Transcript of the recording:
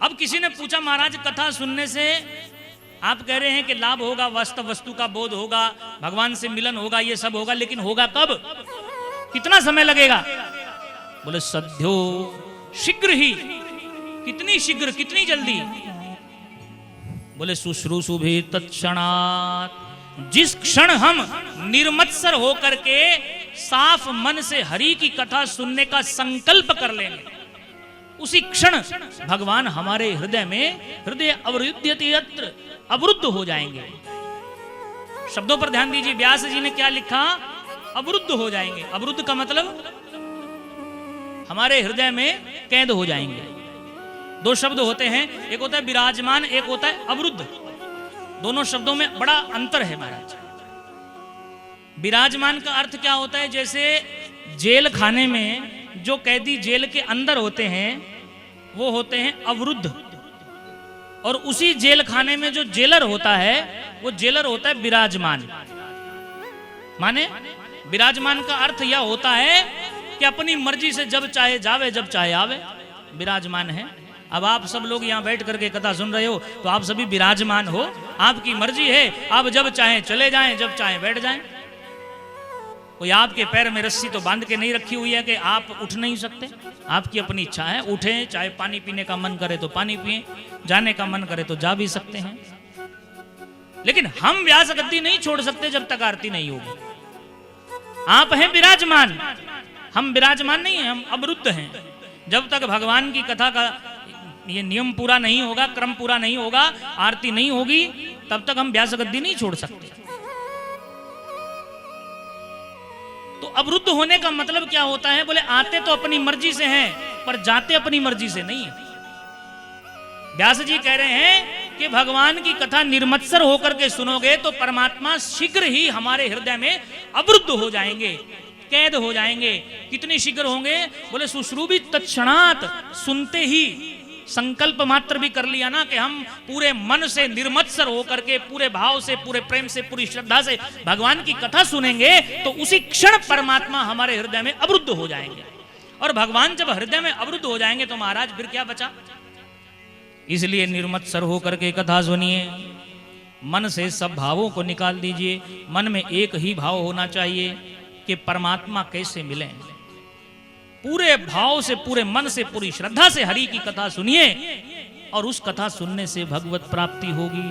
अब किसी ने पूछा महाराज कथा सुनने से आप कह रहे हैं कि लाभ होगा, वास्तव वस्तु का बोध होगा, भगवान से मिलन होगा, ये सब होगा, लेकिन होगा कब, कितना समय लगेगा? बोले सद्यो, शीघ्र ही। कितनी शीघ्र, कितनी जल्दी? बोले शुश्रूषु भी तत्क्षणात्। जिस क्षण हम निर्मत्सर होकर के साफ मन से हरि की कथा सुनने का संकल्प कर लेंगे, उसी क्षण भगवान हमारे हृदय में हृदय अवरुध्यते यत्र, अवरुद्ध हो जाएंगे। शब्दों पर ध्यान दीजिए, व्यास जी ने क्या लिखा? अवरुद्ध हो जाएंगे। अवरुद्ध का मतलब हमारे हृदय में कैद हो जाएंगे। दो शब्द होते हैं, एक होता है विराजमान, एक होता है अवरुद्ध। दोनों शब्दों में बड़ा अंतर है महाराज। विराजमान का अर्थ क्या होता है? जैसे जेल खाने में जो कैदी जेल के अंदर होते हैं वो होते हैं अवरुद्ध, और उसी जेल खाने में जो जेलर होता है वो जेलर होता है विराजमान। माने विराजमान का अर्थ यह होता है कि अपनी मर्जी से जब चाहे जावे, जब चाहे आवे, विराजमान है। अब आप सब लोग यहाँ बैठ करके कथा सुन रहे हो तो आप सभी विराजमान हो, आपकी मर्जी है, आप जब चाहें चले जाएं, जब चाहें बैठ जाएं। कोई आपके पैर में रस्सी तो बांध के नहीं रखी हुई है कि आप उठ नहीं सकते। आपकी अपनी इच्छा है, उठें, चाहे पानी पीने का मन करे तो पानी पिए, जाने का मन करे तो जा भी सकते हैं। लेकिन हम व्यास गद्दी नहीं छोड़ सकते जब तक आरती नहीं होगी। आप हैं विराजमान, हम विराजमान नहीं हैं, हम अवरुद्ध हैं। जब तक भगवान की कथा का ये नियम पूरा नहीं होगा, क्रम पूरा नहीं होगा, आरती नहीं होगी, तब तक हम व्यास गद्दी नहीं छोड़ सकते। तो अवरुद्ध होने का मतलब क्या होता है? बोले आते तो अपनी मर्जी से हैं पर जाते अपनी मर्जी से नहीं है। व्यास जी कह रहे हैं कि भगवान की कथा निर्मत्सर होकर के सुनोगे तो परमात्मा शीघ्र ही हमारे हृदय में अवरुद्ध हो जाएंगे, कैद हो जाएंगे। कितनी शीघ्र होंगे? बोले शुश्रूषु तत्क्षणात्, सुनते ही संकल्प मात्र भी कर लिया ना कि हम पूरे मन से निर्मत्सर होकर के पूरे भाव से, पूरे प्रेम से, पूरी श्रद्धा से भगवान की कथा सुनेंगे तो उसी क्षण परमात्मा हमारे हृदय में अवरुद्ध हो जाएंगे। और भगवान जब हृदय में अवरुद्ध हो जाएंगे तो महाराज फिर क्या बचा? इसलिए निर्मत्सर होकर के कथा सुनिए, मन से सब भावों को निकाल दीजिए। मन में एक ही भाव होना चाहिए कि परमात्मा कैसे मिले। पूरे भाव से, पूरे मन से, पूरी श्रद्धा से हरि की कथा सुनिए और उस कथा सुनने से भगवत प्राप्ति होगी।